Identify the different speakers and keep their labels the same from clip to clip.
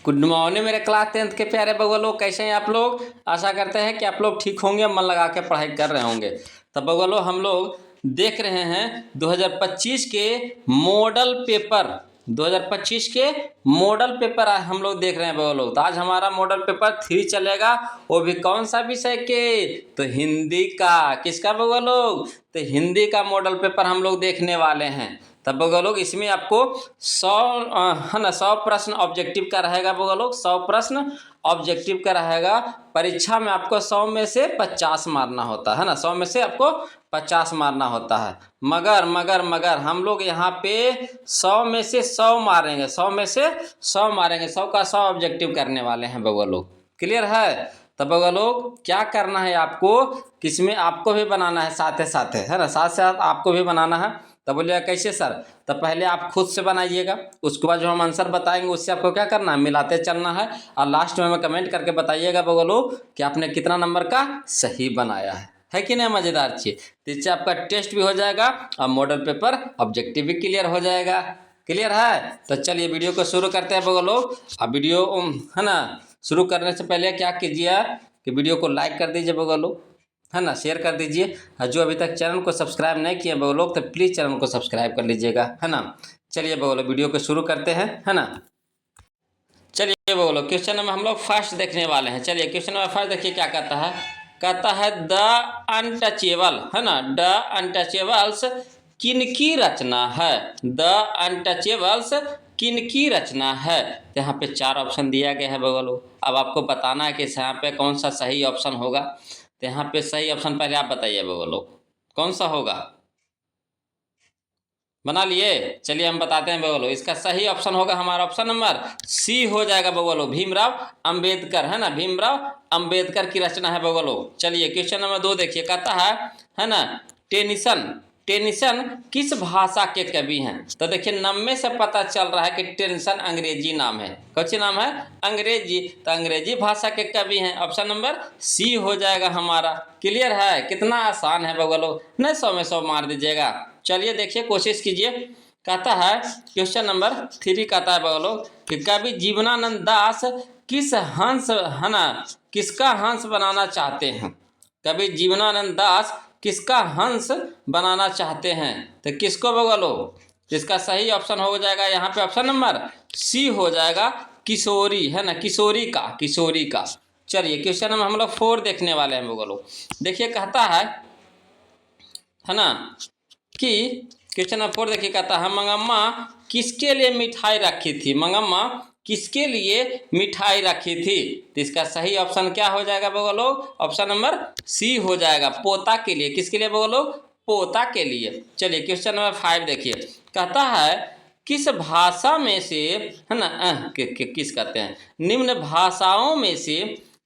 Speaker 1: Good morning मेरे class 10th के प्यारे बउआ लोग, कैसे हैं आप लोग। आशा करते हैं कि आप लोग ठीक होंगे, मन लगा के पढ़ाई कर रहे होंगे। तब बउआ लोग हम लोग देख रहे हैं 2025 के मॉडल पेपर 2025 के मॉडल पेपर आज हम लोग देख रहे हैं बउआ लोग। तो आज हमारा मॉडल पेपर 3 चलेगा, वो भी कौन सा विषय के, तो हिंदी का। किसका बउआ लोग, तो हिंदी का मॉडल पेपर हम लोग देखने वाले हैं। तब बउआ लोग इसमें आपको 100 है ना 100 प्रश्न ऑब्जेक्टिव का रहेगा बउआ लोग, 100 प्रश्न ऑब्जेक्टिव का रहेगा। परीक्षा में आपको 100 में से 50 मारना होता है ना, 100 में से आपको 50 मारना होता है। मगर हम लोग यहाँ पे 100 में से 100 मारेंगे, 100 में से 100 मारेंगे, 100 का 100 ऑब्जेक्टिव करने वाले हैं बउआ लोग। क्लियर है। तब बउआ लोग क्या करना है आपको, किसमें आपको भी बनाना है साथ साथ, है ना, साथ साथ आपको भी बनाना है। तब बोलिएगा कैसे सर, तब पहले आप खुद से बनाइएगा, उसके बाद जो हम आंसर बताएंगे उससे आपको क्या करना है, मिलाते चलना है। और लास्ट में हमें कमेंट करके बताइएगा बउआ लोग कि आपने कितना नंबर का सही बनाया है कि नहीं। मज़ेदार चीज़। तो इससे आपका टेस्ट भी हो जाएगा और मॉडल पेपर ऑब्जेक्टिव भी क्लियर हो जाएगा। क्लियर है। तो चलिए वीडियो को शुरू करते हैं बउआ लोग। अब वीडियो है ना शुरू करने से पहले क्या कीजिए कि वीडियो को लाइक कर दीजिए बउआ लोग, है ना, शेयर कर दीजिए। जो अभी तक चैनल को सब्सक्राइब नहीं किए बउआ लोग तो प्लीज़ चैनल को सब्सक्राइब कर लीजिएगा, है ना। चलिए बउआ लोग वीडियो को शुरू करते हैं, है ना। चलिए बउआ लोग क्वेश्चन नंबर हम लोग फर्स्ट देखने वाले हैं। चलिए क्वेश्चन नंबर फर्स्ट देखिए क्या कहता है द अनटचेबल, है ना, द अनटचेबल्स किनकी रचना है, द अनटचेबल्स किनकी रचना है। तो यहाँ पे 4 ऑप्शन दिया गया है बउआ लोग। अब आपको बताना है कि यहाँ पे कौन सा सही ऑप्शन होगा। तो यहाँ पे सही ऑप्शन पहले आप बताइए बउआ लोग कौन सा होगा, बना लिए। चलिए हम बताते हैं बउआ लोग, इसका सही ऑप्शन होगा हमारा ऑप्शन नंबर सी हो जाएगा बउआ लोग, भीमराव अंबेडकर, है ना, भीमराव अंबेडकर की रचना है बउआ लोग। चलिए क्वेश्चन नंबर 2 देखिए कहता है ना, टेनिसन किस भाषा के कवि हैं। तो देखिए नाम में से पता चल रहा है कि टेनिसन अंग्रेजी नाम है। कौन सी नाम है, अंग्रेजी। तो अंग्रेजी भाषा के कवि हैं, ऑप्शन नंबर सी हो जाएगा हमारा। क्लियर है, कितना आसान है बउआ लोग, नहीं 100 में 100 मार दीजिएगा। चलिए देखिए कोशिश कीजिए। कहता है क्वेश्चन नंबर 3 कहता है बउआ लोग कि कवि जीवनानंद दास किस हंस, है ना, किसका हंस बनाना चाहते हैं। कवि जीवनानंद दास किसका हंस बनाना चाहते हैं। तो किसको बउआ लोग, इसका सही ऑप्शन हो जाएगा यहाँ पे ऑप्शन नंबर सी हो जाएगा, किशोरी, है ना, किशोरी का। चलिए क्वेश्चन नंबर हम लोग 4 देखने वाले हैं बउआ लोग। देखिए कहता है ना कि क्वेश्चन नंबर 4 देखिए कहता है मंगम्मा किसके लिए मिठाई रखी थी, मंगम्मा किसके लिए मिठाई रखी थी। तो इसका सही ऑप्शन क्या हो जाएगा बउआ लोग, ऑप्शन नंबर सी हो जाएगा, पोता के लिए। किसके लिए बउआ लोग, पोता के लिए। चलिए क्वेश्चन नंबर 5 देखिए कहता है किस भाषा में से, है ना, किस कहते हैं, निम्न भाषाओं में से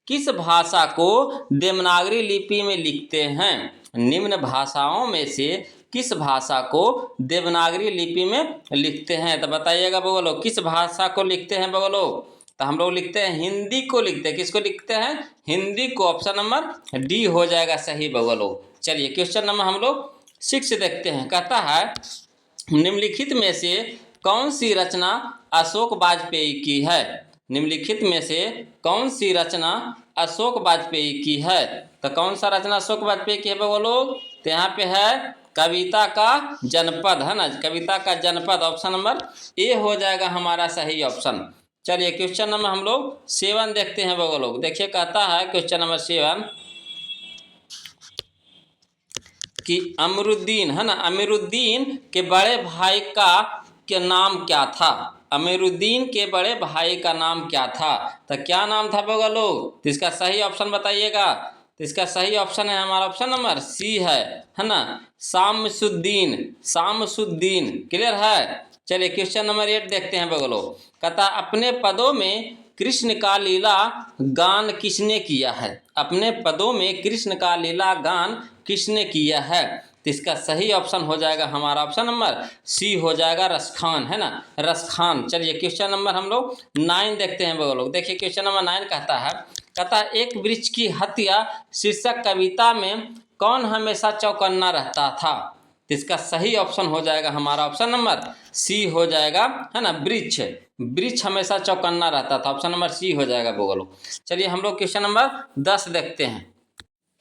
Speaker 1: किस भाषा को देवनागरी लिपि में लिखते हैं। निम्न भाषाओं में से किस भाषा को देवनागरी लिपि में लिखते हैं। तो बताइएगा बउआ लोग किस भाषा को लिखते हैं बउआ लोग। तो हम लोग लिखते हैं हिंदी को लिखते हैं। किसको लिखते हैं, हिंदी को। ऑप्शन नंबर डी हो जाएगा सही बउआ लोग। चलिए क्वेश्चन नंबर हम लोग 6 देखते हैं। कहता है निम्नलिखित में से कौन सी रचना अशोक वाजपेयी की है। निम्नलिखित में से कौन सी रचना अशोक वाजपेयी की है। तो कौन सा रचना अशोक वाजपेयी की है बउआ लोग। तो यहाँ पे है कविता का जनपद, है ना, कविता का जनपद। ऑप्शन नंबर ए हो जाएगा हमारा सही ऑप्शन। चलिए क्वेश्चन नंबर हम लोग 7 देखते हैं बउआ लोग। देखिए कहता है क्वेश्चन नंबर 7 कि अमीरुद्दीन, है ना, अमीरुद्दीन के बड़े भाई का नाम क्या था। अमीरुद्दीन के बड़े भाई का नाम क्या था। तो क्या नाम था बउआ लोग। तो इसका सही ऑप्शन बताइएगा। तो इसका सही ऑप्शन है हमारा ऑप्शन नंबर सी है ना, शामसुद्दीन, शामसुद्दीन। क्लियर है। चलिए क्वेश्चन नंबर 8 देखते हैं बउआ लोग। कहता अपने पदों में कृष्ण का लीला गान किसने किया है। अपने पदों में कृष्ण का लीला गान किसने किया है। तो इसका सही ऑप्शन हो जाएगा हमारा ऑप्शन नंबर सी हो जाएगा, रसखान, है ना, रसखान। चलिए क्वेश्चन नंबर हम लोग 9 देखते हैं बउआ लोग। देखिए क्वेश्चन नंबर 9 कहता है एक वृक्ष की हत्या शीर्षक कविता में कौन हमेशा चौकन्ना रहता था। तो इसका सही ऑप्शन हो जाएगा हमारा ऑप्शन नंबर सी हो जाएगा, है ना। वृक्ष, वृक्ष हमेशा चौकन्ना रहता था, ऑप्शन नंबर सी हो जाएगा बोलो। चलिए हम लोग क्वेश्चन नंबर 10 देखते हैं।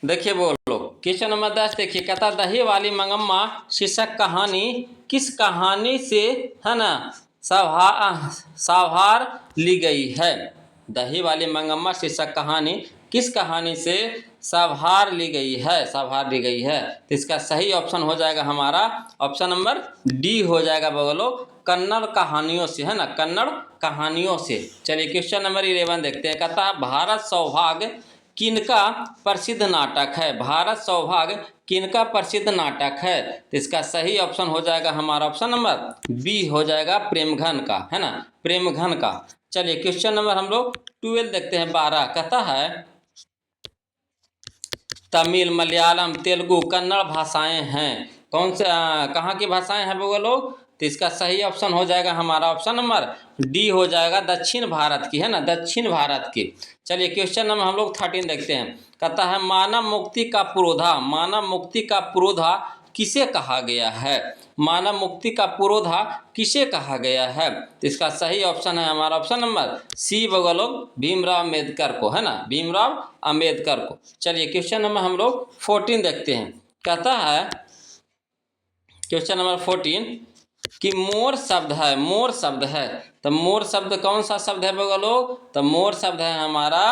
Speaker 1: देखिए बोलो क्वेश्चन नंबर 10 देखिए, कहता दही वाली मंगम्मा शीर्षक कहानी किस कहानी से, है ना, साभार ली गई है। दही वाली मंगम्मा शीर्षक कहानी किस कहानी से साभार ली गई है, साभार ली गई है। तो इसका सही ऑप्शन हो जाएगा हमारा ऑप्शन नंबर डी हो जाएगा बोलो, कन्नड़ कहानियों से, है ना, कन्नड़ कहानियों से। चलिए क्वेश्चन नंबर 11 देखते हैं। कहता है भारत सौभाग्य किनका प्रसिद्ध नाटक है। भारत सौभाग्य किनका प्रसिद्ध नाटक है। तो इसका सही ऑप्शन हो जाएगा हमारा ऑप्शन नंबर बी हो जाएगा, प्रेमघन का, है ना, प्रेमघन का। चलिए क्वेश्चन नंबर हम लोग 12 देखते हैं। 12 कहता है तमिल, मलयालम, तेलुगु, कन्नड़ भाषाएं हैं, कौन से कहाँ की भाषाएं हैं बोलो। तो इसका सही ऑप्शन हो जाएगा हमारा ऑप्शन नंबर डी हो जाएगा, दक्षिण भारत की, है ना, दक्षिण भारत की। चलिए क्वेश्चन नंबर हम लोग 13 देखते हैं। कहता है मानव मुक्ति का पुरोधा, मानव मुक्ति का पुरोधा किसे कहा गया है। मानव मुक्ति का पुरोधा किसे कहा गया है। तो इसका सही ऑप्शन है हमारा ऑप्शन नंबर सी बोलो, भीमराव अम्बेडकर को, है ना, भीमराव अम्बेडकर को। चलिए क्वेश्चन नंबर हम लोग 14 देखते हैं। कहता है क्वेश्चन नंबर 14 कि मोर शब्द है, मोर शब्द है, तो मोर शब्द कौन सा शब्द है बोलो। तो मोर शब्द है हमारा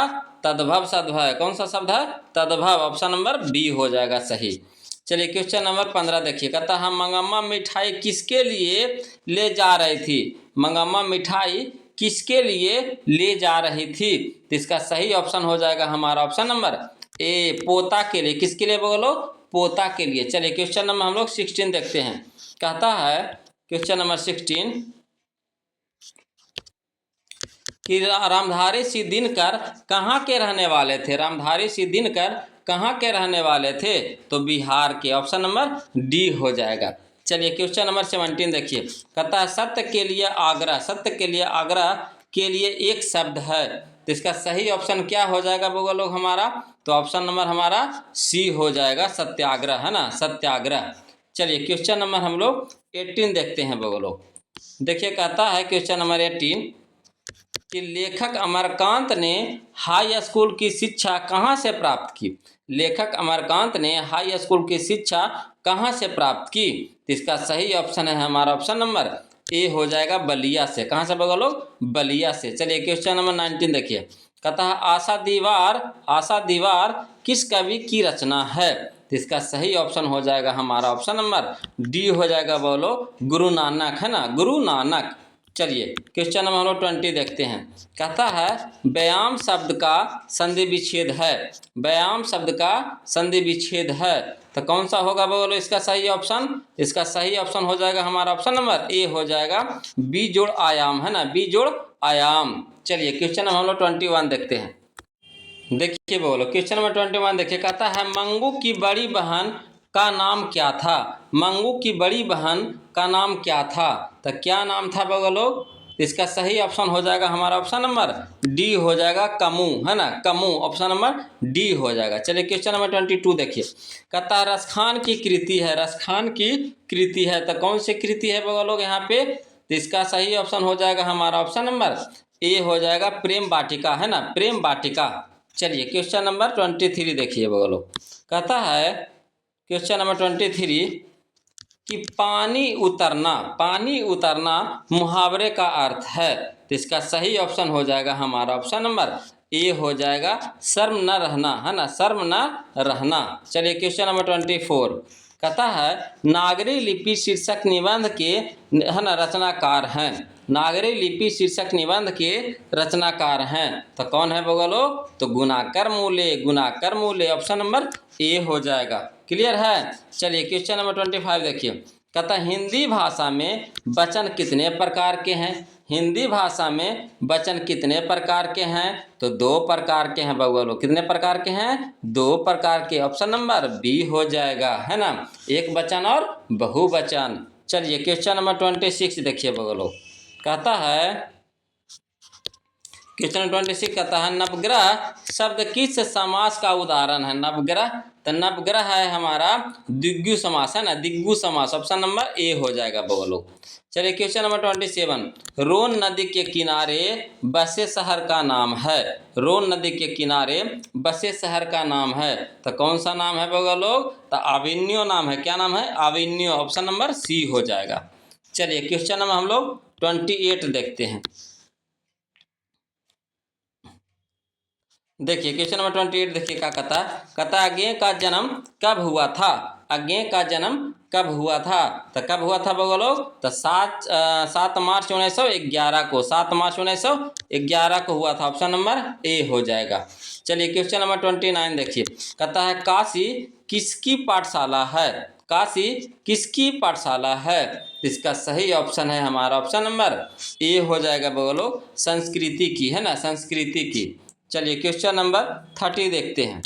Speaker 1: तद्भव शब्द है, कौन सा शब्द है, तद्भव, ऑप्शन नंबर बी हो जाएगा सही। चलिए क्वेश्चन नंबर 15 देखिए। कहता है मंगम्मा मिठाई किसके लिए ले जा रही थी। मंगम्मा मिठाई किसके लिए ले जा रही थी। तो इसका सही ऑप्शन हो जाएगा हमारा ऑप्शन नंबर ए, पोता के लिए। किसके लिए बोलो, पोता के लिए। चलिए क्वेश्चन नंबर हम लोग 16 देखते हैं। कहता है क्वेश्चन नंबर 16 कि रामधारी सिंह दिनकर कहाँ के रहने वाले थे। रामधारी सिंह दिनकर कहाँ के रहने वाले थे। तो बिहार के, ऑप्शन नंबर डी हो जाएगा। चलिए क्वेश्चन नंबर 17 देखिए। कहता है सत्य के लिए आग्रह, सत्य के लिए आग्रह के लिए एक शब्द है। तो इसका सही ऑप्शन क्या हो जाएगा बोलो लोग हमारा। तो ऑप्शन नंबर हमारा सी हो जाएगा, सत्याग्रह, है ना, सत्याग्रह। चलिए क्वेश्चन नंबर हम लोग 18 देखते हैं बोलो। देखिए कहता है क्वेश्चन नंबर 18 कि लेखक अमरकांत ने हाई स्कूल की शिक्षा कहाँ से प्राप्त की। लेखक अमरकांत ने हाई स्कूल की शिक्षा कहाँ से प्राप्त की। तो इसका सही ऑप्शन है हमारा ऑप्शन नंबर ए हो जाएगा, बलिया से। कहाँ से बोलो, बलिया से। चलिए क्वेश्चन नंबर 19 देखिए। कहता है आशा दीवार, आशा दीवार किस कवि की रचना है। तो इसका सही ऑप्शन हो जाएगा हमारा ऑप्शन नंबर डी हो जाएगा बोलो, गुरु नानक, है ना, गुरु नानक। चलिए क्वेश्चन नंबर हम लोग 20 देखते हैं। कहता है व्यायाम शब्द का संधि विच्छेद है। व्यायाम शब्द का संधि विच्छेद है, तो कौन सा होगा बोलो इसका सही ऑप्शन। इसका सही ऑप्शन हो जाएगा हमारा ऑप्शन नंबर ए हो जाएगा, बी जोड़ आयाम, है ना, बी जोड़ आयाम। चलिए क्वेश्चन नंबर हम लोग 21 देखते हैं। देखिए बोलो क्वेश्चन नंबर 21 देखिए। कहता है मंगू की बड़ी बहन का नाम क्या था। मंगू की बड़ी बहन का नाम क्या था। तो क्या नाम था बोलो। इसका सही ऑप्शन हो जाएगा हमारा ऑप्शन नंबर डी हो जाएगा, कमू, है ना, कमू, ऑप्शन नंबर डी हो जाएगा। चलिए क्वेश्चन नंबर 22 देखिए। कहता है रसखान की कृति है, रसखान की कृति है, तो कौन सी कृति है बोलो यहाँ पे। तो इसका सही ऑप्शन हो जाएगा हमारा ऑप्शन नंबर ए हो जाएगा, प्रेम वाटिका, है ना, प्रेम वाटिका। चलिए क्वेश्चन नंबर 23 देखिए बोलो। कहता है क्वेश्चन नंबर 23 कि पानी उतरना, पानी उतरना मुहावरे का अर्थ है। तो इसका सही ऑप्शन हो जाएगा हमारा ऑप्शन नंबर ए हो जाएगा, शर्म न रहना, है ना, शर्म न रहना। चलिए क्वेश्चन नंबर 24 कहता है नागरी लिपि शीर्षक निबंध के, है ना, रचनाकार हैं। नागरी लिपि शीर्षक निबंध के रचनाकार हैं, तो कौन है बोलो। तो गुणाकर मूले, गुणाकर मूले, ऑप्शन नंबर ए हो जाएगा। क्लियर है। चलिए क्वेश्चन नंबर 25 देखिए। कहता है हिंदी भाषा में वचन कितने प्रकार के हैं। हिंदी भाषा में वचन कितने प्रकार के हैं। तो 2 प्रकार के हैं बोलो। कितने प्रकार के हैं, 2 प्रकार के, ऑप्शन नंबर बी हो जाएगा, है ना, एक वचन और बहुवचन। चलिए क्वेश्चन नंबर 26 देखिए बोलो। कहता है क्वेश्चन 26 कहता है नवग्रह शब्द किस समास का उदाहरण है। नवग्रह, तो नवग्रह है हमारा द्विगु समास है ना, द्विगु समास। ऑप्शन नंबर ए हो जाएगा बोलो। चलिए क्वेश्चन नंबर 27, रोन नदी के किनारे बसे शहर का नाम है। रोन नदी के किनारे बसे शहर का नाम है, तो कौन सा नाम है बोलो लोग, तो अविन्यो नाम है। क्या नाम है, अविन्यो। ऑप्शन नंबर सी हो जाएगा। चलिए क्वेश्चन नंबर हम लोग 28 देखते हैं। देखिए क्वेश्चन नंबर 28 देखिए क्या कहता अज्ञेय का जन्म कब हुआ था। अज्ञेय का जन्म कब हुआ था, तो कब हुआ था बोलो, तो 7 मार्च 1911 को, 7 मार्च 1911 को हुआ था। ऑप्शन नंबर ए हो जाएगा। चलिए क्वेश्चन नंबर 29 देखिए, कहता है काशी किसकी पाठशाला है। काशी किसकी पाठशाला है, इसका सही ऑप्शन है हमारा ऑप्शन नंबर ए हो जाएगा बोलो, संस्कृति की है ना, संस्कृति की। चलिए क्वेश्चन नंबर 30 देखते हैं।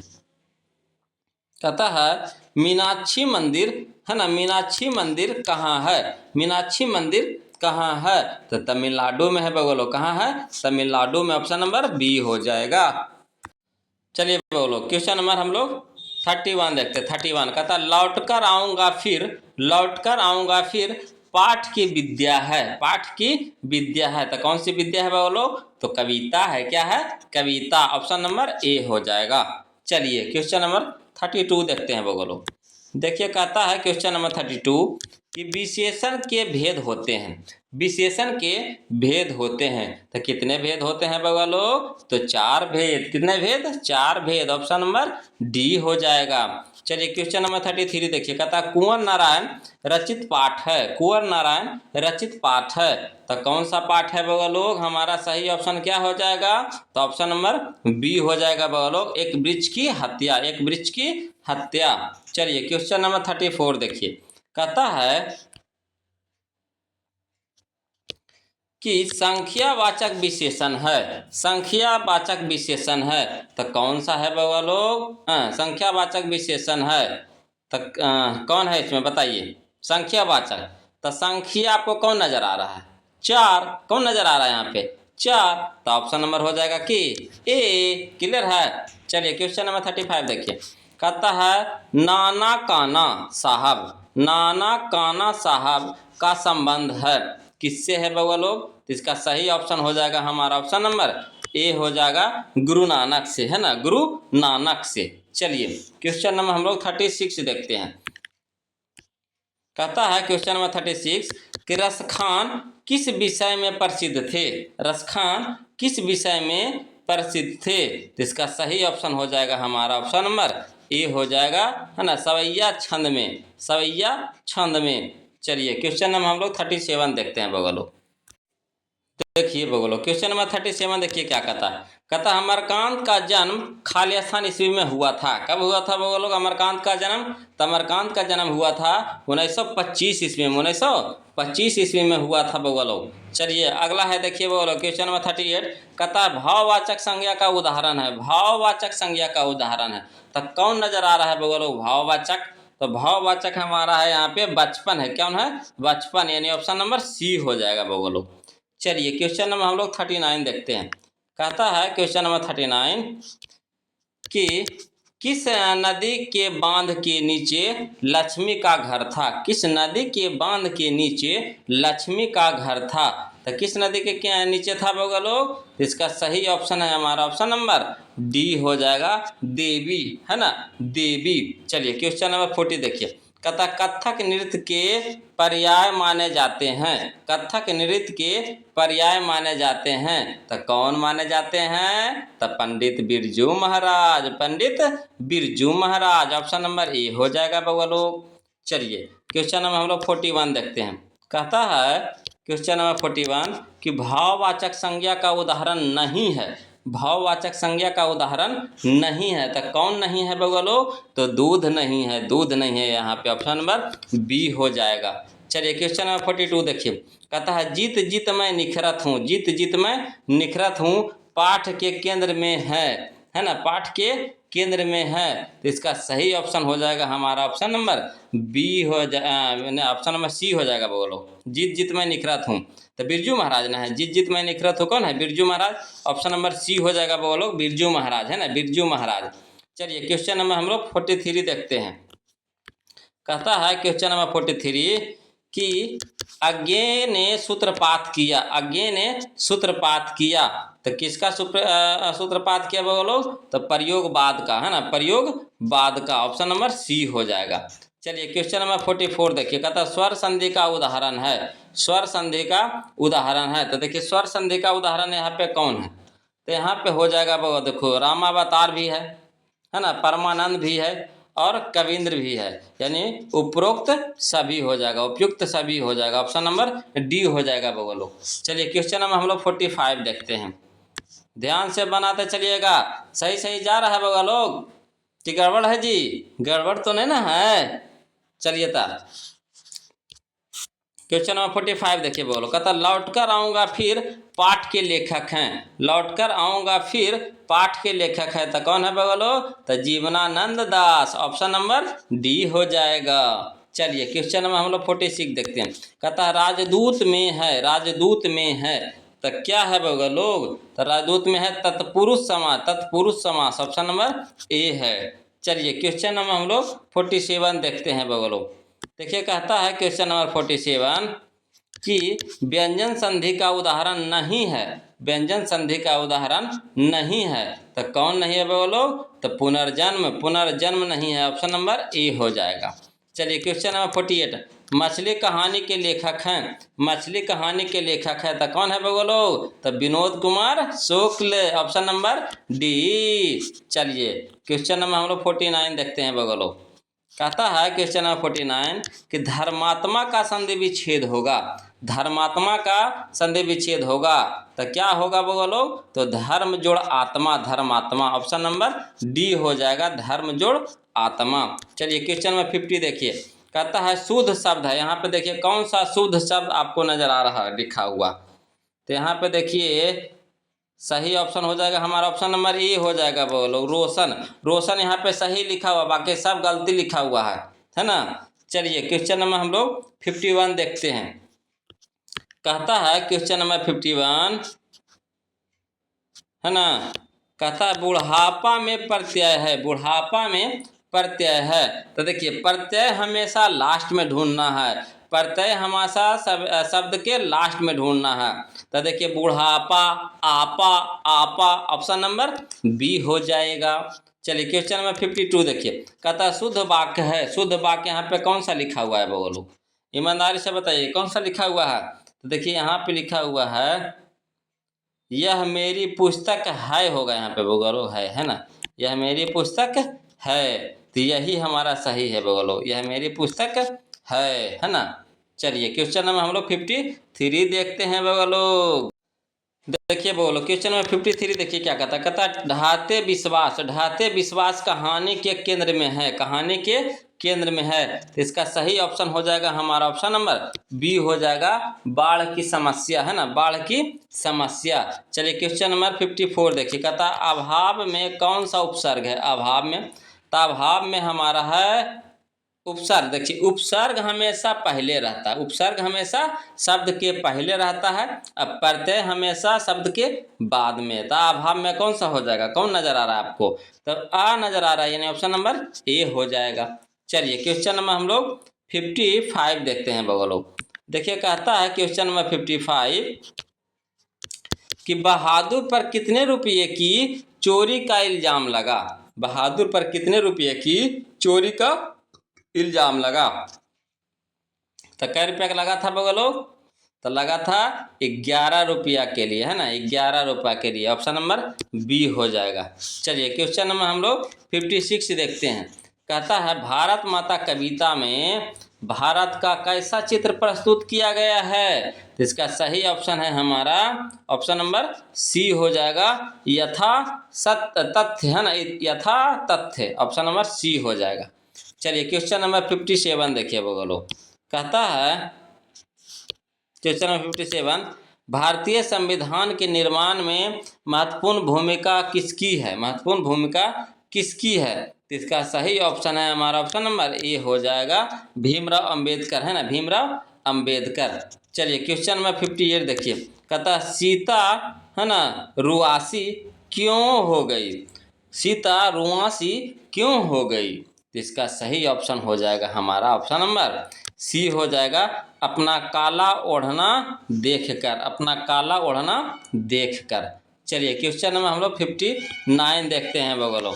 Speaker 1: कहता है मीनाक्षी मंदिर है ना, मीनाक्षी मंदिर कहाँ है। मीनाक्षी मंदिर कहाँ है, तो तमिलनाडु में है बोलो। कहाँ है, तमिलनाडु में। ऑप्शन नंबर बी हो जाएगा। चलिए बोलो क्वेश्चन नंबर हम लोग 31 देखते हैं। 31 कहता लौट कर आऊँगा फिर, लौट कर आऊँगा फिर पाठ की विद्या है। पाठ की विद्या है, तो कौन सी विद्या है बोलो, तो कविता है। क्या है, कविता। ऑप्शन नंबर ए हो जाएगा। चलिए क्वेश्चन नंबर 32 देखते हैं बोलो। देखिए कहता है क्वेश्चन नंबर 32 कि विशेषण के भेद होते हैं। विशेषण के भेद होते हैं, तो कितने भेद होते हैं बउआ लोग, तो 4 भेद। कितने भेद, 4 भेद। ऑप्शन नंबर डी हो जाएगा। चलिए क्वेश्चन नंबर 33 देखिए, कहता कुंवर नारायण रचित पाठ है। कुंवर नारायण रचित पाठ है, तो कौन सा पाठ है बउआ लोग, हमारा सही ऑप्शन क्या हो जाएगा, तो ऑप्शन नंबर बी हो जाएगा बउआ लोग, एक वृक्ष की हत्या। एक वृक्ष की हत्या। चलिए क्वेश्चन नंबर 34 देखिए, कहता है कि संख्यावाचक विशेषण है। संख्यावाचक विशेषण है, तो कौन सा है बउआ लोग, संख्यावाचक विशेषण है, तो कौन है इसमें बताइए। संख्यावाचक, तो संख्या आपको कौन नजर आ रहा है, 4। कौन नजर आ रहा है यहाँ पे, 4, तो ऑप्शन नंबर हो जाएगा कि ए। क्लियर है। चलिए क्वेश्चन नंबर 35 देखिए, कहता है नाना काना साहब, नाना काना साहब का संबंध है किससे है बउआ लोग, तो इसका सही ऑप्शन हो जाएगा हमारा ऑप्शन नंबर ए हो जाएगा, गुरु नानक से है ना, गुरु नानक से। चलिए क्वेश्चन नंबर हम लोग 36 देखते हैं। कहता है क्वेश्चन नंबर 36 कि रसखान किस विषय में प्रसिद्ध थे। रसखान किस विषय में प्रसिद्ध थे, तो इसका सही ऑप्शन हो जाएगा हमारा ऑप्शन नंबर ए हो जाएगा है ना, सवैया छंद में। सवैया छंद में। चलिए क्वेश्चन नंबर हम लोग 37 देखते हैं बगलो। देखिए बगलो क्वेश्चन नंबर 37 देखिए क्या कहता है। कहता अमरकांत का जन्म खालिस्तान ईस्वी में हुआ था। कब हुआ था बगलो अमरकांत का जन्म, तो अमरकांत का जन्म हुआ था 1925 ईस्वी में। 1925 ईस्वी में हुआ था बगलो। चलिए अगला है देखिए बगलो क्वेश्चन नंबर 38। कहता भाववाचक संज्ञा का उदाहरण है। भाववाचक संज्ञा का उदाहरण है, तो कौन नजर आ रहा है बगलो भाववाचक, तो भाववाचक हमारा है यहाँ पे बचपन है। कौन है, बचपन, यानी ऑप्शन नंबर सी हो जाएगा बगलो। चलिए क्वेश्चन नंबर हम लोग 39 देखते हैं। कहता है क्वेश्चन नंबर 39 कि किस नदी के बांध के नीचे लक्ष्मी का घर था। किस नदी के बांध के नीचे लक्ष्मी का घर था, तो किस नदी के नीचे था बउआ लोग, इसका सही ऑप्शन है हमारा ऑप्शन नंबर डी हो जाएगा, देवी है ना, देवी। चलिए क्वेश्चन नंबर 40 देखिए। कहता कथक नृत्य के पर्याय माने जाते हैं। कथक नृत्य के पर्याय माने जाते हैं, तो कौन माने जाते हैं, तो Pandit Birju Maharaj. Pandit Birju Maharaj. Option number A हो जाएगा बउआ लोग। चलिए क्वेश्चन नंबर हम लोग 41 देखते हैं। कहता है क्वेश्चन नंबर 41 कि भाववाचक संज्ञा का उदाहरण नहीं है। भाववाचक संज्ञा का उदाहरण नहीं है, तो कौन नहीं है बउआ लोग, तो दूध नहीं है। दूध नहीं है यहाँ पे, ऑप्शन नंबर बी हो जाएगा। चलिए क्वेश्चन नंबर 42 देखिए। कहता है जीत जीत मैं निखरत हूँ। जीत जीत मैं निखरत हूँ पाठ के केंद्र में है ना, पाठ के केंद्र में है, तो इसका सही ऑप्शन हो जाएगा हमारा ऑप्शन नंबर बी हो जाए, ऑप्शन नंबर सी हो जाएगा बोलो, जीत जीत मैं निखरत हूँ। तो बिरजू महाराज ना है, जीत जीत मैं निखरत हो, कौन है? Birju Maharaj. Option number C हो जाएगा वो लोग, बिरजू महाराज, है ना, बिरजू महाराज। चलिए क्वेश्चन नंबर हम लोग 43 देखते हैं। कहता है क्वेश्चन नंबर 43 कि अज्ञे ने सूत्रपात किया, अज्ञे ने सूत्रपात किया, तो किसका सूत्रपात किया वो लोग? तो प्रयोगवाद का, है ना, प्रयोगवाद का। ऑप्शन नंबर सी हो जाएगा। चलिए क्वेश्चन नंबर 44 देखिए। कहता है स्वर संधि का उदाहरण है, स्वर संधि का उदाहरण है। तो देखिए स्वर संधि का उदाहरण यहाँ पे कौन है? तो यहाँ पे हो जाएगा वो, देखो रामावतार भी है ना, परमानंद भी है और कविंद्र भी है, यानी उपरोक्त सभी हो जाएगा, उपयुक्त सभी हो जाएगा। ऑप्शन नंबर डी हो जाएगा वो लोग। चलिए क्वेश्चन नंबर हम लोग 45 देखते हैं। ध्यान से बनाते चलिएगा। सही सही जा रहा है वो लोग कि गड़बड़ है जी? गड़बड़ तो नहीं ना है? चलिए ता क्वेश्चन नंबर 45 देखिए बोलो। कहता लौटकर आऊँगा फिर पाठ के लेखक हैं, लौटकर आऊँगा फिर पाठ के लेखक है, तो कौन है बोलो? तो जीवनानंद दास। ऑप्शन नंबर डी हो जाएगा। चलिए क्वेश्चन नंबर हम लोग 46 देखते हैं। कहता राजदूत में है, राजदूत में है, तो क्या है बोलो लोग? तो राजदूत में है तत्पुरुष समास, तत्पुरुष समास। ऑप्शन नंबर ए है। चलिए क्वेश्चन नंबर हम लोग 47 देखते हैं बोलो। देखिए कहता है क्वेश्चन नंबर 47 कि व्यंजन संधि का उदाहरण नहीं है, व्यंजन संधि का उदाहरण नहीं है, तो कौन नहीं है बोलो? तो पुनर्जन्म, पुनर्जन्म नहीं है। ऑप्शन नंबर ए हो जाएगा। चलिए क्वेश्चन नंबर 48 मछली कहानी के लेखक हैं, मछली कहानी के लेखक है, तो कौन है बोलो? तो Vinod Kumar Shukla. Option number D. चलिए क्वेश्चन नंबर हम लोग 49 देखते हैं बोलो। कहता है क्वेश्चन नंबर 49 कि धर्मात्मा का संधि विच्छेद होगा, धर्मात्मा का संधि विच्छेद होगा, तो क्या होगा बोलो? तो धर्म जोड़ आत्मा, धर्मात्मा। ऑप्शन नंबर डी हो जाएगा, धर्म जोड़ आत्मा। चलिए क्वेश्चन नंबर 50 देखिए। कहता है शुद्ध शब्द है, यहाँ पे देखिए कौन सा शुद्ध शब्द आपको नजर आ रहा है लिखा हुआ? तो यहाँ पे देखिए सही ऑप्शन हो जाएगा हमारा, ऑप्शन नंबर ए हो जाएगा बोलो, रोशन। रोशन यहाँ पे सही लिखा हुआ, बाकी सब गलती लिखा हुआ है ना। चलिए क्वेश्चन नंबर हम लोग 51 देखते हैं। कहता है क्वेश्चन नंबर 51, है ना, कहता है बुढ़ापा में प्रत्यय है, बुढ़ापा में प्रत्यय है, तो देखिए प्रत्यय हमेशा लास्ट में ढूंढना है, प्रत्यय हमेशा शब्द के लास्ट में ढूंढना है। तो देखिए बुढ़ापा, आपा, आपा। ऑप्शन नंबर बी हो जाएगा। चलिए क्वेश्चन नंबर 52 देखिए। कहता शुद्ध वाक्य है, शुद्ध वाक्य यहाँ पे कौन सा लिखा हुआ है बोलो? ईमानदारी से बताइए कौन सा लिखा हुआ है? तो देखिए यहाँ पे लिखा हुआ है यह मेरी पुस्तक है, होगा यहाँ पे बोलो, है ना, यह मेरी पुस्तक है, तो यही हमारा सही है बोलो, यह मेरी पुस्तक है ना। चलिए क्वेश्चन नंबर हम लोग 53 देखते हैं बोलो। देखिए बोलो क्वेश्चन नंबर 53 देखिए क्या कहता है। कहता ढाते विश्वास, ढाते विश्वास कहानी के केंद्र में है, कहानी के केंद्र में है, तो इसका सही ऑप्शन हो जाएगा हमारा, ऑप्शन नंबर बी हो जाएगा, बाढ़ की समस्या, है ना, बाढ़ की समस्या। चलिए क्वेश्चन नंबर 54 देखिए। कहता अभाव में कौन सा उपसर्ग है? अभाव में, तो अभाव में हमारा है उपसर्ग। देखिए उपसर्ग हमेशा पहले रहता है, उपसर्ग हमेशा शब्द के पहले रहता है, अब प्रत्यय हमेशा शब्द के बाद में। तो अभाव में कौन सा हो जाएगा? कौन नजर आ रहा है आपको? तो आ नजर आ रहा है, यानी ऑप्शन नंबर ए हो जाएगा। चलिए क्वेश्चन नंबर हम लोग 55 देखते हैं बगलो। देखिए कहता है क्वेश्चन नंबर 55 कि बहादुर पर कितने रुपये की चोरी का इल्जाम लगा? बहादुर पर कितने रुपये की चोरी का इल्जाम लगा? तो कै रुपया का लगा था बगलो? तो लगा था 11 रुपया के लिए, है ना, 11 रुपया के लिए। ऑप्शन नंबर बी हो जाएगा। चलिए क्वेश्चन नंबर हम लोग 56 देखते हैं। कहता है भारत माता कविता में भारत का कैसा चित्र प्रस्तुत किया गया है? तो इसका सही ऑप्शन है हमारा, ऑप्शन नंबर सी हो जाएगा, यथा सत्य तथ्य, है ना, यथा तथ्य। ऑप्शन नंबर सी हो जाएगा। चलिए क्वेश्चन नंबर 57 देखिए बोलो। कहता है क्वेश्चन नंबर 57 भारतीय संविधान के निर्माण में महत्वपूर्ण भूमिका किसकी है? महत्वपूर्ण भूमिका किसकी है? तो इसका सही ऑप्शन है हमारा, ऑप्शन नंबर ए हो जाएगा, भीमराव अंबेडकर, है ना, भीमराव अंबेडकर। चलिए क्वेश्चन नंबर 58 देखिए, कहता सीता है ना रुआसी क्यों हो गई, सीता रुआसी क्यों हो गई। तो इसका सही ऑप्शन हो जाएगा हमारा ऑप्शन नंबर सी हो जाएगा, अपना काला ओढ़ना देखकर, अपना काला ओढ़ना देखकर। चलिए क्वेश्चन नंबर हम लोग 59 देखते हैं बगलों।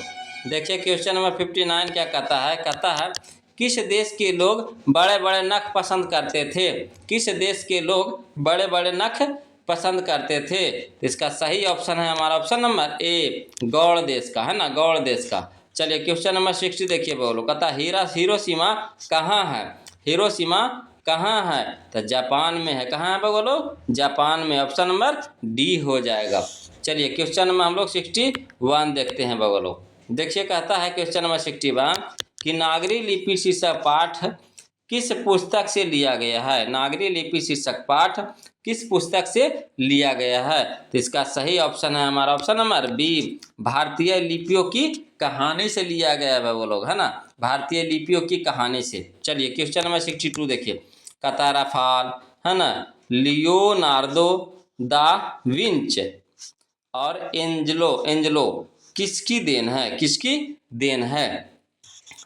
Speaker 1: देखिए क्वेश्चन नंबर 59 क्या कहता है, कहता है किस देश के लोग बड़े बड़े नख पसंद करते थे, किस देश के लोग बड़े बड़े नख पसंद करते थे। इसका सही ऑप्शन है हमारा ऑप्शन नंबर ए, गौड़ देश का, है ना, गौड़ देश का। चलिए क्वेश्चन नंबर 60 देखिए बोलो, कहता हिरोशिमा कहाँ है, हिरोशिमा कहाँ है। तो जापान में है, कहाँ है बोलो, जापान में, ऑप्शन नंबर डी हो जाएगा। चलिए क्वेश्चन नंबर हम लोग 61 देखते हैं बोलो। देखिए कहता है क्वेश्चन नंबर 61 कि नागरी लिपि शीर्षक पाठ किस पुस्तक से लिया गया है, नागरी लिपि शीर्षक पाठ किस पुस्तक से लिया गया है। तो इसका सही ऑप्शन है हमारा ऑप्शन नंबर बी, भारतीय लिपियों की कहानी से लिया गया है वो लोग, है ना, भारतीय लिपियों की कहानी से। चलिए क्वेश्चन नंबर 62 देखिए, कहता राफाल, है ना, लियोनार्दो दा विंच और एंजेलो किसकी देन है, किसकी देन है।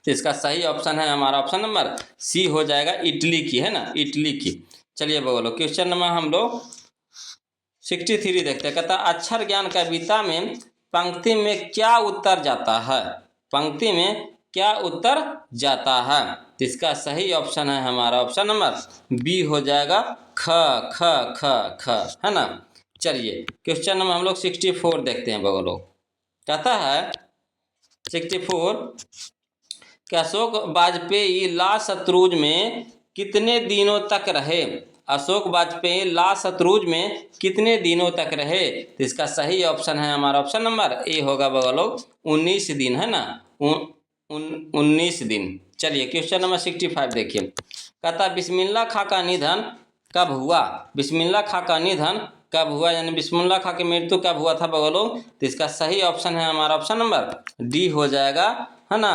Speaker 1: तो इसका सही ऑप्शन है हमारा ऑप्शन नंबर सी हो जाएगा, इटली की, है ना, इटली की। चलिए बोलो क्वेश्चन नंबर हम लोग 63 देखते हैं, कहता अक्षर ज्ञान कविता में पंक्ति में क्या उत्तर जाता है, पंक्ति में क्या उत्तर जाता है। तो इसका सही ऑप्शन है हमारा ऑप्शन नंबर बी हो जाएगा, ख ख ख ख, है ना। चलिए क्वेश्चन नंबर हम लोग 64 देखते हैं बगलो। कहता है 64 कि अशोक वाजपेयी लाशत्रुज में कितने दिनों तक रहे, अशोक वाजपेयी लाशत्रुज में कितने दिनों तक रहे। तो इसका सही ऑप्शन है हमारा ऑप्शन नंबर ए होगा बगलो, 19 दिन, है ना, 19 दिन। चलिए क्वेश्चन नंबर 65 देखिए, कहता बिस्मिल्लाह खां का निधन कब हुआ, बिस्मिल्लाह खां का निधन कब हुआ, यानी बिस्मिल्लाह खां की मृत्यु कब हुआ था बगलो। तो इसका सही ऑप्शन है हमारा ऑप्शन नंबर डी हो जाएगा, है ना,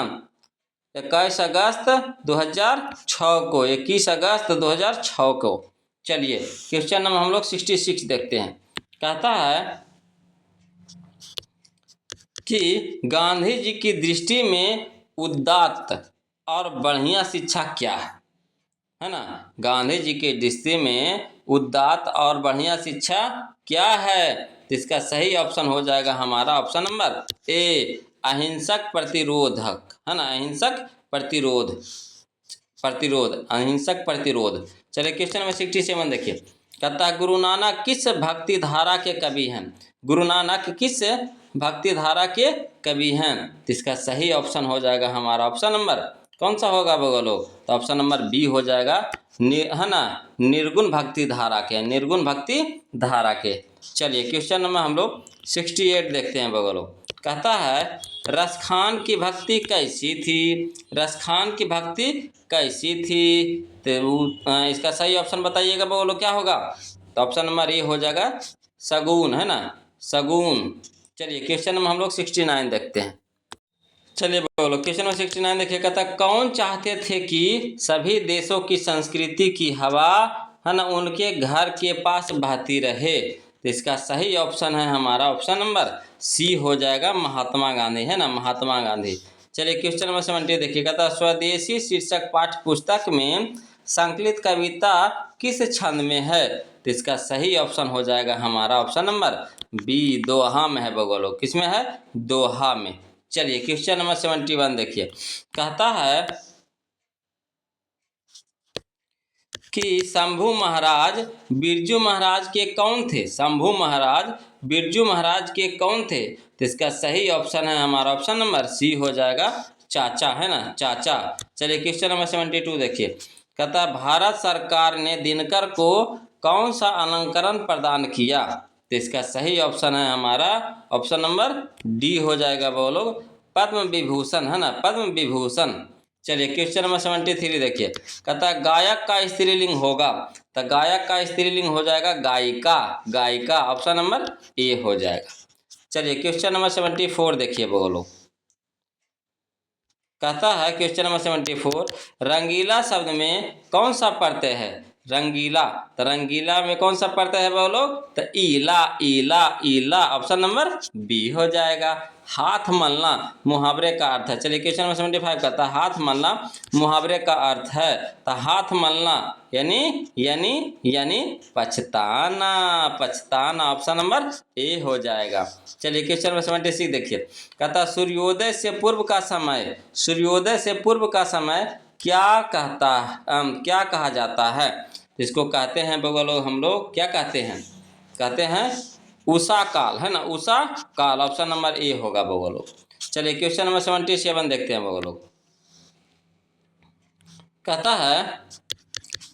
Speaker 1: 21 अगस्त 2006 को, 21 अगस्त 2006 को। चलिए क्वेश्चन नंबर हम लोग 66 देखते हैं, कहता है कि गांधी जी की दृष्टि में उदात्त और बढ़िया शिक्षा क्या है ना, गांधी जी की दृष्टि में उदात्त और बढ़िया शिक्षा क्या है। तो इसका सही ऑप्शन हो जाएगा हमारा ऑप्शन नंबर ए, अहिंसक प्रतिरोधक, है ना, अहिंसक प्रतिरोध, अहिंसक प्रतिरोध। चलिए क्वेश्चन नंबर 67 देखिए, कहता गुरु नानक किस भक्ति धारा के कवि हैं, गुरु नानक किस भक्ति धारा के कवि हैं। तो इसका सही ऑप्शन हो जाएगा हमारा ऑप्शन नंबर कौन सा होगा बगलो, तो ऑप्शन नंबर बी हो जाएगा, है ना, निर्गुण भक्ति धारा के, निर्गुण भक्ति धारा के। चलिए क्वेश्चन नंबर हम लोग 68 देखते हैं बगलो। कहता है रसखान की भक्ति कैसी थी, रसखान की भक्ति कैसी थी। तो इसका सही ऑप्शन बताइएगा बगलो क्या होगा, तो ऑप्शन नंबर ए हो जाएगा, सगुन, है ना, सगुन। चलिए क्वेश्चन नंबर हम लोग 69 देखते हैं। चलिए बोलो क्वेश्चन नंबर 69 देखिए, कहता कौन चाहते थे कि सभी देशों की संस्कृति की हवा, है ना, उनके घर के पास बहती रहे। तो इसका सही ऑप्शन है हमारा ऑप्शन नंबर सी हो जाएगा, महात्मा गांधी, है ना, महात्मा गांधी। चलिए क्वेश्चन नंबर 70 देखिए, कहता स्वदेशी शीर्षक पाठ्य पुस्तक में संकलित कविता किस छंद में है। तो इसका सही ऑप्शन हो जाएगा हमारा ऑप्शन नंबर बी, दोहा में है बगलो, किसमें है, दोहा में। चलिए क्वेश्चन नंबर 71 देखिए, कहता है कि शंभू महाराज बिरजू महाराज के कौन थे, शंभू महाराज बिरजू महाराज के कौन थे। तो इसका सही ऑप्शन है हमारा ऑप्शन नंबर सी हो जाएगा, चाचा, है ना, चाचा। चलिए क्वेश्चन नंबर 72 देखिए, कहता भारत सरकार ने दिनकर को कौन सा अलंकरण प्रदान किया। तो इसका सही ऑप्शन है हमारा ऑप्शन नंबर डी हो जाएगा, बोलो पद्म विभूषण, है ना, पद्म विभूषण। चलिए क्वेश्चन नंबर 73 देखिए, कहता गायक का स्त्रीलिंग होगा, तो गायक का स्त्रीलिंग हो जाएगा गायिका, गायिका, ऑप्शन नंबर ए हो जाएगा। चलिए क्वेश्चन नंबर 74 देखिए बोलो, कहता है क्वेश्चन नंबर 74 रंगीला शब्द में कौन सा प्रत्यय है, रंगीला, तो रंगीला में कौन सा प्रत्यय है बोलो, तो ईला ईला ईला, ऑप्शन नंबर बी हो जाएगा। हाथ मलना मुहावरे का अर्थ है, चलिए क्वेश्चन नंबर 75 कहता है हाथ मलना मुहावरे का अर्थ है, तो हाथ मलना यानी यानी यानी पछताना, पछताना, ऑप्शन नंबर ए हो जाएगा। चलिए क्वेश्चन नंबर 76 देखिए, कहता सूर्योदय से पूर्व का समय, सूर्योदय से पूर्व का समय क्या क्या कहा जाता है, इसको कहते हैं बगलो हम लोग क्या कहते हैं, कहते हैं उषा काल, है ना, उषा काल, ऑप्शन नंबर ए होगा बगलो। चलिए क्वेश्चन नंबर 77 देखते हैं बगलो, कहता है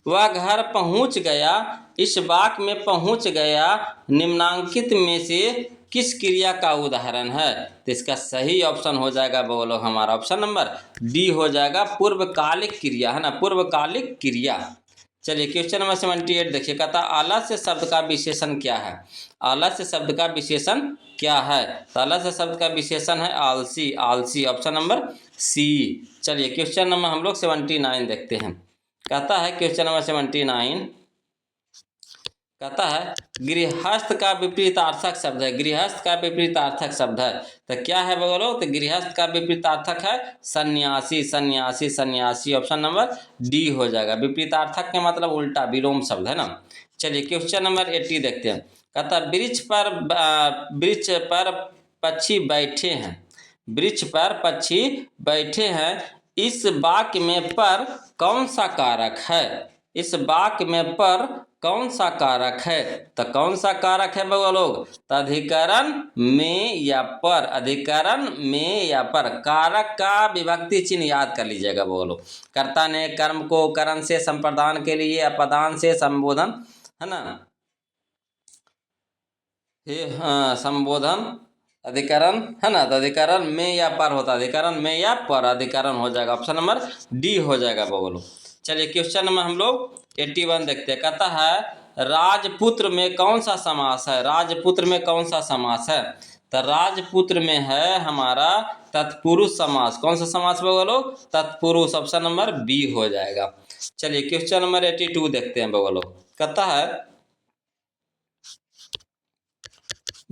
Speaker 1: वह घर पहुंच गया, इस वाक्य में पहुंच गया निम्नांकित में से किस क्रिया का उदाहरण है, तो इसका सही ऑप्शन हो जाएगा बोलो हमारा ऑप्शन नंबर डी हो जाएगा, पूर्वकालिक क्रिया, है ना, पूर्वकालिक क्रिया। चलिए क्वेश्चन नंबर 78 देखिए, कहता आलस्य शब्द का विशेषण क्या है, आलस्य शब्द का विशेषण क्या है, तो आलस्य शब्द का विशेषण है आलसी, आलसी, ऑप्शन नंबर सी। चलिए क्वेश्चन नंबर हम लोग 79 देखते हैं, कहता है क्वेश्चन नंबर 79 कहता है गृहस्थ का विपरीतार्थक शब्द है, गृहस्थ का विपरीतार्थक शब्द है, तो क्या है बोलो, तो गृहस्थ का विपरीतार्थक है सन्यासी, सन्यासी, सन्यासी, ऑप्शन नंबर डी हो जाएगा। विपरीतार्थक के मतलब उल्टा विलोम शब्द है ना। चलिए क्वेश्चन नंबर 80 देखते हैं, कहता वृक्ष पर पक्षी बैठे हैं, वृक्ष पर पक्षी बैठे हैं, इस वाक्य में पर कौन सा कारक है, इस वाक्य में पर कौन सा कारक है, तो कौन सा कारक है बउआ लोग, तो अधिकरण में या पर, अधिकरण में या पर, कारक का विभक्ति चिन्ह याद कर लीजिएगा बउआ लोग। कर्ता ने कर्म को करण से संप्रदान के लिए अपदान से संबोधन, है ना, संबोधन अधिकरण, है ना, तो अधिकरण में या पर होता है, अधिकरण में या पर, अधिकरण हो जाएगा, ऑप्शन नंबर डी हो जाएगा बउआ लोग। चलिए क्वेश्चन नंबर हम लोग 81 देखते हैं, कहता है राजपुत्र में कौन सा समास है, राजपुत्र में कौन सा समास है, तो राजपुत्र में है हमारा तत्पुरुष समास, कौन सा समास बोलो, तत्पुरुष, ऑप्शन नंबर बी हो जाएगा। चलिए क्वेश्चन नंबर 82 देखते हैं बोलो, कहता है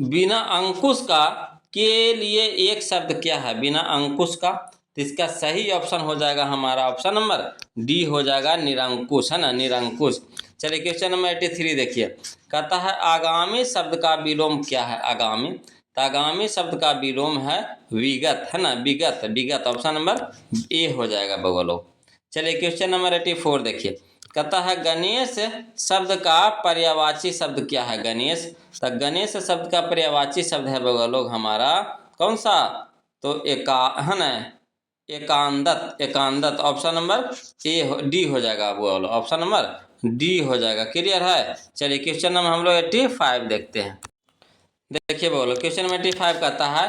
Speaker 1: बिना अंकुश का के लिए एक शब्द क्या है, बिना अंकुश का, तो इसका सही ऑप्शन हो जाएगा हमारा ऑप्शन नंबर डी हो जाएगा, निरंकुश, है ना, निरंकुश। चलिए क्वेश्चन नंबर 83 देखिए, कहता है आगामी शब्द का विलोम क्या है, आगामी, तो आगामी शब्द का विलोम है विगत, है ना, विगत, विगत, ऑप्शन नंबर ए हो जाएगा बगलो। चलिए क्वेश्चन नंबर 84 देखिए, कहता है गणेश शब्द का पर्यायवाची शब्द क्या है, गणेश, तो गणेश शब्द का पर्यायवाची शब्द है बगल लोग हमारा कौन सा, तो है ना, एकांदत, एकांदत, ऑप्शन नंबर ए डी हो जाएगा बोलो, ऑप्शन नंबर डी हो जाएगा, क्लियर है। चलिए क्वेश्चन नंबर हम लोग 85 देखते हैं, देखिए बोलो क्वेश्चन नंबर 85 कहता है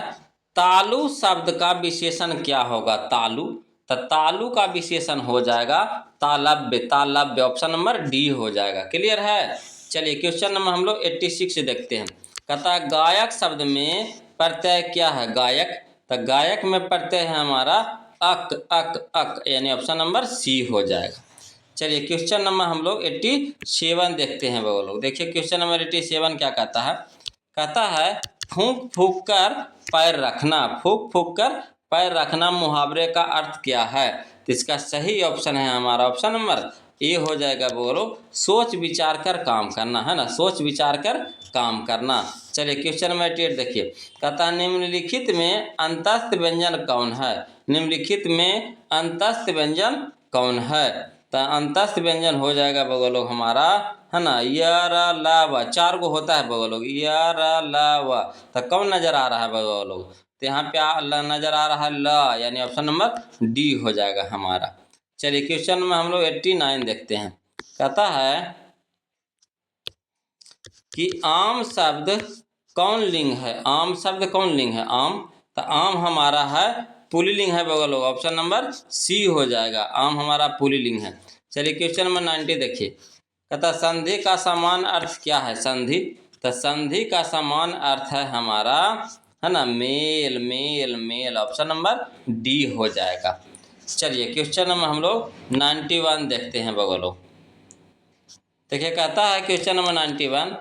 Speaker 1: तालु शब्द का विशेषण क्या होगा, तालु, तो तालु का विशेषण हो जाएगा तालव्य, तालव्य, ऑप्शन नंबर डी हो जाएगा, क्लियर है। चलिए क्वेश्चन नंबर हम लोग 86 देखते हैं, कहता है गायक शब्द में प्रत्यय क्या है, गायक, तो गायक में प्रत्यय है हमारा अक, अक, अक, यानी ऑप्शन नंबर सी हो जाएगा। चलिए क्वेश्चन नंबर हम लोग 87 देखते हैं वो लोग, देखिए क्वेश्चन नंबर 87 क्या कहता है, कहता है फूंक फूंक कर पैर रखना, फूंक फूंक कर पैर रखना मुहावरे का अर्थ क्या है, तो इसका सही ऑप्शन है हमारा ऑप्शन नंबर ए हो जाएगा बोलो, सोच विचार कर काम करना, है ना, सोच विचार कर काम करना। चलिए क्वेश्चन नंबर 88 देखिए, कहता है निम्नलिखित में अंतस्थ व्यंजन कौन है, निम्नलिखित में अंतस्थ व्यंजन कौन है, तो अंतस्थ व्यंजन हो जाएगा बगलो हमारा, है ना, य ला व, 4 गो होता है बगलो, य ला व, तो कौन नजर आ रहा है बगलो, तो यहाँ पे नजर आ रहा है ल, यानी ऑप्शन नंबर डी हो जाएगा हमारा। चलिए क्वेश्चन में हम लोग 89 देखते हैं, कहता है कि आम शब्द कौन लिंग है, आम शब्द कौन लिंग है, आम, तो आम हमारा है पुल्लिंग है बगलो, ऑप्शन नंबर सी हो जाएगा, आम हमारा पुल्लिंग है। चलिए क्वेश्चन नंबर 90 देखिए, कहता संधि का समान अर्थ क्या है, संधि, तो संधि का समान अर्थ है हमारा, है ना, mail, mail, mail, option number D हो जाएगा। चलिए क्वेश्चन नंबर हम लोग 91 देखते हैं बगलो, देखिए कहता है क्वेश्चन नंबर 91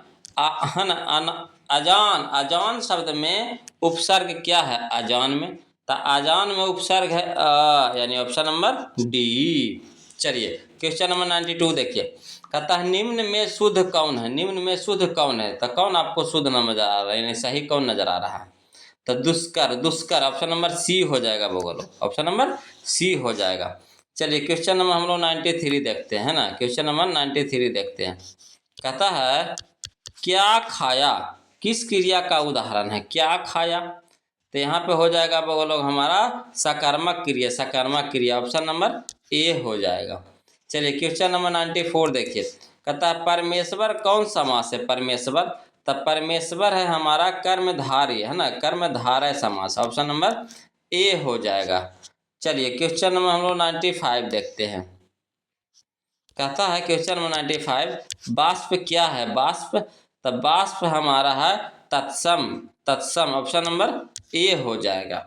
Speaker 1: है ना, अजान, अजान शब्द में उपसर्ग क्या है अजान में? तो अजान में उपसर्ग है यानी ऑप्शन नंबर डी। चलिए क्वेश्चन नंबर 92 देखिए, कहता है निम्न में शुद्ध कौन है? निम्न में शुद्ध कौन है? तो कौन आपको शुद्ध नजर आ रहा है, यानी सही कौन नजर आ रहा है? तो दुष्कर, दुष्कर ऑप्शन नंबर सी हो जाएगा बोलो, ऑप्शन नंबर सी हो जाएगा। चलिए क्वेश्चन नंबर हम लोग 93 देखते हैं ना, क्वेश्चन नंबर 93 देखते हैं। कहता है क्या खाया किस क्रिया का उदाहरण है? क्या खाया, तो यहाँ पे हो जाएगा बोलो हमारा सकारात्मक क्रिया, सकारात्मक क्रिया ऑप्शन नंबर ए हो जाएगा। चलिए क्वेश्चन नंबर 94 देखिए, कहता है परमेश्वर कौन समास है? परमेश्वर, तब परमेश्वर है हमारा कर्मधारय है ना, कर्मधारय समास ऑप्शन नंबर ए हो जाएगा। चलिए क्वेश्चन नंबर हम लोग 95 देखते हैं। कहता है क्वेश्चन नंबर 95 बाष्प क्या है? बाष्प, तब बाष्प हमारा है तत्सम, तत्सम ऑप्शन नंबर ए हो जाएगा।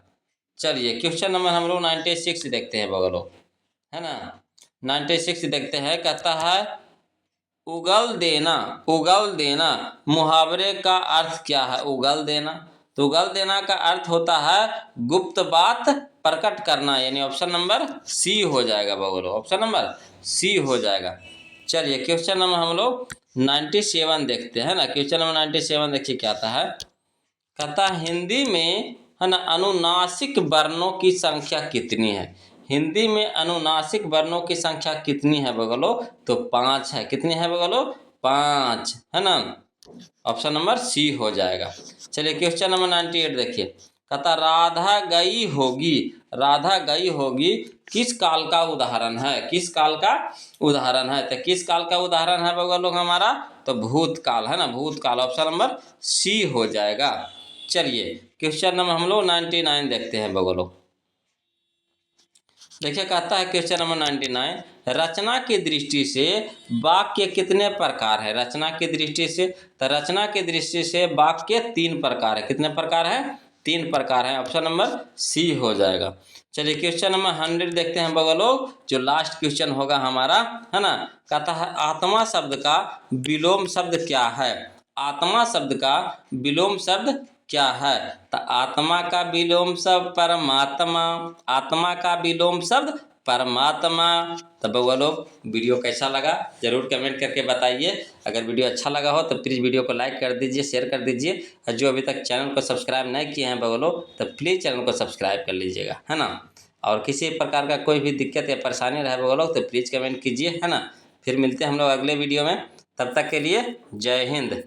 Speaker 1: चलिए क्वेश्चन नंबर हम लोग 96 देखते हैं बगलो, है ना, 96 देखते हैं। कहता है उगल देना, उगल देना मुहावरे का अर्थ क्या है? उगल देना, तो उगल देना का अर्थ होता है गुप्त बात प्रकट करना, यानी ऑप्शन नंबर सी हो जाएगा बगलो, ऑप्शन नंबर सी हो जाएगा। चलिए क्वेश्चन नंबर हम लोग 97 देखते हैं ना, क्वेश्चन नंबर 97 देखिए क्या आता है। कहता हिंदी में है ना अनुनासिक वर्णों की संख्या कितनी है? हिंदी में अनुनासिक वर्णों की संख्या कितनी है बगलो? तो 5 है। कितनी है बगलो? 5 है ना, ऑप्शन नंबर सी हो जाएगा। चलिए क्वेश्चन नंबर 98 देखिए, कहता राधा गई होगी, राधा गई होगी किस काल का उदाहरण है? किस काल का उदाहरण है? तो किस काल का उदाहरण है बगलो हमारा? तो भूतकाल है ना, भूतकाल ऑप्शन नंबर सी हो जाएगा। चलिए क्वेश्चन नंबर हम लोग 99 देखते हैं बगलो। देखिए कहता है क्वेश्चन नंबर 99 रचना की दृष्टि से वाक्य कितने प्रकार है? रचना की दृष्टि से, तो रचना की दृष्टि से वाक्य 3 प्रकार है। कितने प्रकार है? 3 प्रकार है, ऑप्शन नंबर सी हो जाएगा। चलिए क्वेश्चन नंबर 100 देखते हैं बगलो, जो लास्ट क्वेश्चन होगा हमारा, है ना। कहता है आत्मा शब्द का विलोम शब्द क्या है? आत्मा शब्द का विलोम शब्द क्या है? तो आत्मा का विलोम शब्द परमात्मा, आत्मा का विलोम शब्द परमात्मा। तब वो लोग वीडियो कैसा लगा जरूर कमेंट करके बताइए। अगर वीडियो अच्छा लगा हो तो प्लीज़ वीडियो को लाइक कर दीजिए, शेयर कर दीजिए, और जो अभी तक चैनल को सब्सक्राइब नहीं किए हैं बगलो तो प्लीज़ चैनल को सब्सक्राइब कर लीजिएगा, है ना। और किसी प्रकार का कोई भी दिक्कत या परेशानी रहे बगलो तो प्लीज़ कमेंट कीजिए, है ना। फिर मिलते हैं हम लोग अगले वीडियो में, तब तक के लिए जय हिंद।